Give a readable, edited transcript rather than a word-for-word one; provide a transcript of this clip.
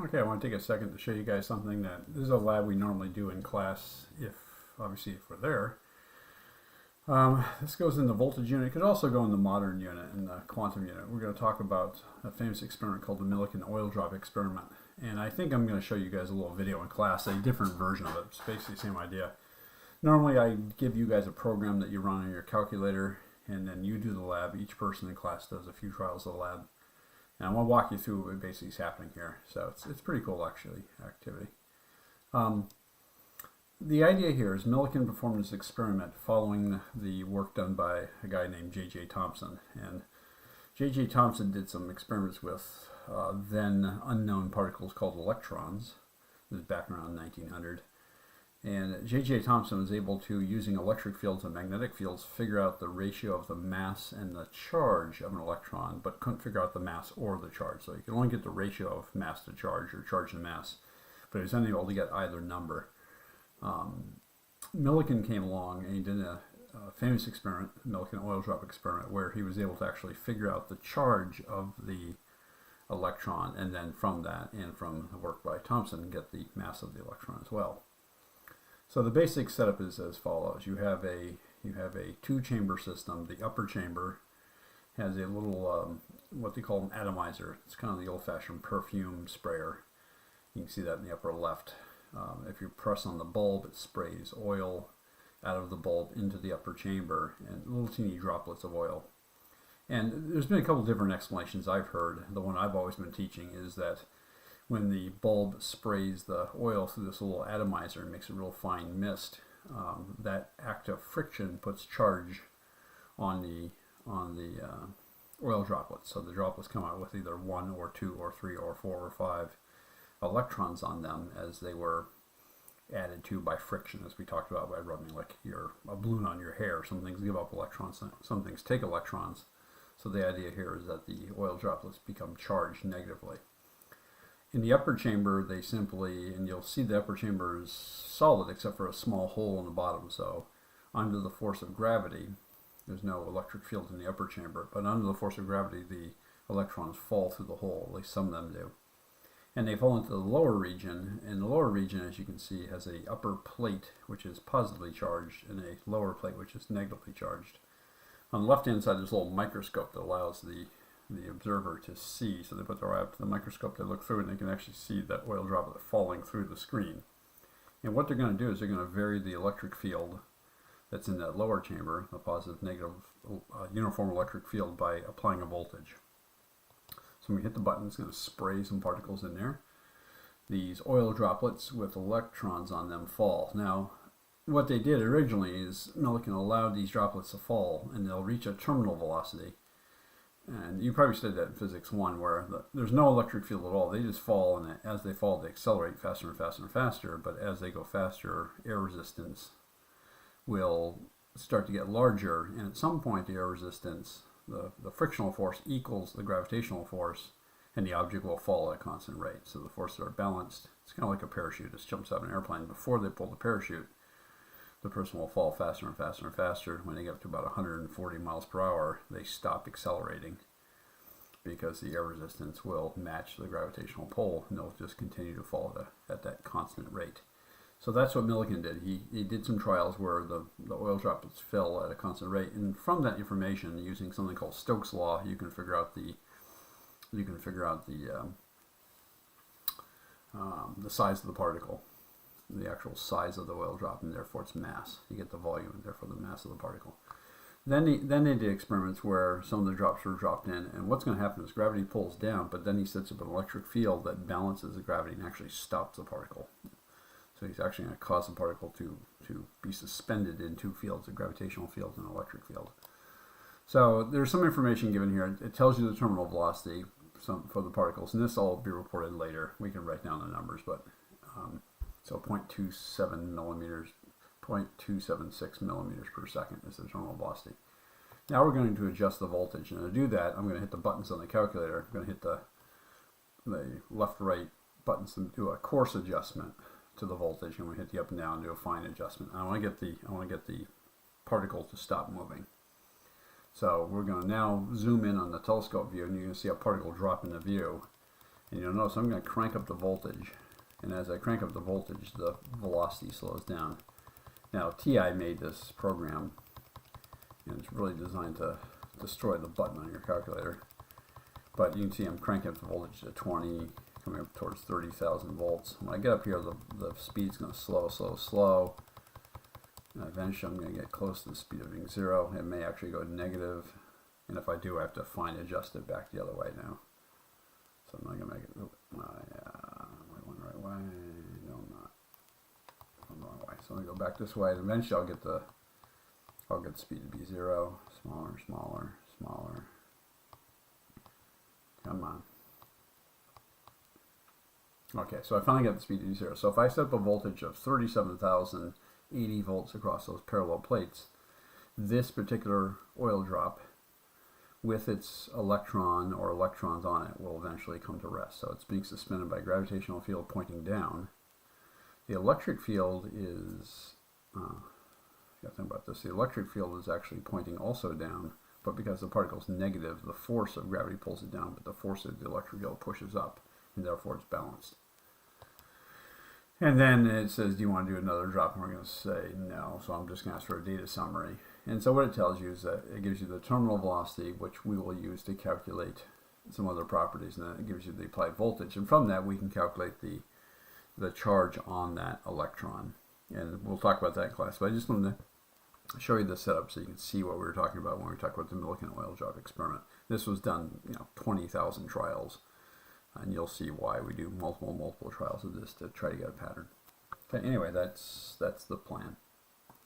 Okay, I want to take a second to show you guys something that this is a lab we normally do in class, if obviously if we're there. This goes in the voltage unit. It could also go in the modern unit, in the quantum unit. We're going to talk about a famous experiment called the Millikan Oil Drop experiment. And I think I'm going to show you guys a little video in class, a different version of it. It's basically the same idea. Normally I give you guys a program that you run on your calculator, and then you do the lab. Each person in class does a few trials of the lab. And I want to walk you through what basically is happening here. So it's pretty cool, actually, activity. The idea here is Millikan performed this experiment following the work done by a guy named J.J. Thomson. And J.J. Thomson did some experiments with then unknown particles called electrons. This is back around 1900. And J.J. Thomson was able to, using electric fields and magnetic fields, figure out the ratio of the mass and the charge of an electron, but couldn't figure out the mass or the charge. So you could only get the ratio of mass to charge, or charge to mass, but he was unable to get either number. Millikan came along and he did a famous experiment, Millikan Oil Drop experiment, where he was able to actually figure out the charge of the electron, and then from that, and from the work by Thomson, get the mass of the electron as well. So the basic setup is as follows. You have a two-chamber system. The upper chamber has a little what they call an atomizer. It's kind of the old-fashioned perfume sprayer. You can see that in the upper left. If you press on the bulb, it sprays oil out of the bulb into the upper chamber, and little teeny droplets of oil. And there's been a couple different explanations I've heard. The one I've always been teaching is that when the bulb sprays the oil through this little atomizer and makes a real fine mist, that act of friction puts charge on the oil droplets. So the droplets come out with either 1 or 2 or 3 or 4 or 5 electrons on them, as they were added to by friction, as we talked about, by rubbing like a balloon on your hair. Some things give up electrons, some things take electrons. So the idea here is that the oil droplets become charged negatively. In the upper chamber, they simply, and you'll see the upper chamber is solid except for a small hole in the bottom. So under the force of gravity, there's no electric field in the upper chamber, but under the force of gravity, the electrons fall through the hole, at least some of them do. And they fall into the lower region, and the lower region, as you can see, has a upper plate which is positively charged and a lower plate which is negatively charged. On the left-hand side, there's a little microscope that allows the observer to see. So they put their eye up to the microscope, they look through it, and they can actually see that oil droplet falling through the screen. And what they're going to do is they're going to vary the electric field that's in that lower chamber, the positive, negative, uniform electric field, by applying a voltage. So when we hit the button, it's going to spray some particles in there. These oil droplets with electrons on them fall. Now, what they did originally is Millikan allowed these droplets to fall, and they'll reach a terminal velocity. And you probably studied that in Physics 1, where there's no electric field at all. They just fall, and as they fall, they accelerate faster and faster and faster. But as they go faster, air resistance will start to get larger, and at some point the air resistance, the frictional force, equals the gravitational force, and the object will fall at a constant rate. So the forces are balanced. It's kind of like a parachute. It jumps out of an airplane. Before they pull the parachute, the person will fall faster and faster and faster. When they get up to about 140 miles per hour, they stop accelerating because the air resistance will match the gravitational pull, and they'll just continue to fall at that constant rate. So that's what Millikan did. He did some trials where the oil droplets fell at a constant rate, and from that information, using something called Stokes' law, you can figure out the size of the particle, the actual size of the oil drop, and therefore its mass. You get the volume, and therefore the mass of the particle. Then they did experiments where some of the drops were dropped in, and what's going to happen is gravity pulls down, but then he sets up an electric field that balances the gravity and actually stops the particle. So he's actually going to cause the particle to be suspended in two fields, a gravitational field and an electric field. So there's some information given here. It tells you the terminal velocity for the particles, and this will be reported later. We can write down the numbers, but so 0.27 millimeters, 0.276 millimeters per second is the terminal velocity. Now we're going to adjust the voltage, and to do that, I'm going to hit the buttons on the calculator. I'm going to hit the left-right buttons and do a coarse adjustment to the voltage, and we hit the up and down and do a fine adjustment. And I want to get the particle to stop moving. So we're going to now zoom in on the telescope view, and you're going to see a particle drop into view. And you'll notice I'm going to crank up the voltage. And as I crank up the voltage, the velocity slows down. Now, TI made this program, and it's really designed to destroy the button on your calculator. But you can see I'm cranking up the voltage to 20, coming up towards 30,000 volts. When I get up here, the speed's going to slow. And eventually I'm going to get close to the speed of being 0. It may actually go negative. And if I do, I have to fine adjust it back the other way now. So I'm not going to make it, am I going the right way? No, I'm not. I'm the wrong way. So I'm going to go back this way, and eventually I'll get the speed to be 0. Smaller. Come on. Okay, so I finally got the speed to be 0. So if I set up a voltage of 37,080 volts across those parallel plates, this particular oil drop with its electron or electrons on it will eventually come to rest. So it's being suspended by a gravitational field pointing down. The electric field is, got to think about this, the electric field is actually pointing also down, but because the particle is negative, the force of gravity pulls it down, but the force of the electric field pushes up, and therefore it's balanced. And then it says, do you want to do another drop? And we're going to say no, so I'm just going to ask for a data summary. And so what it tells you is that it gives you the terminal velocity, which we will use to calculate some other properties, and then it gives you the applied voltage. And from that, we can calculate the charge on that electron. And we'll talk about that in class, but I just wanted to show you the setup so you can see what we were talking about when we talked about the Millikan Oil Drop experiment. This was done, 20,000 trials, and you'll see why we do multiple trials of this to try to get a pattern. Okay, anyway, that's the plan.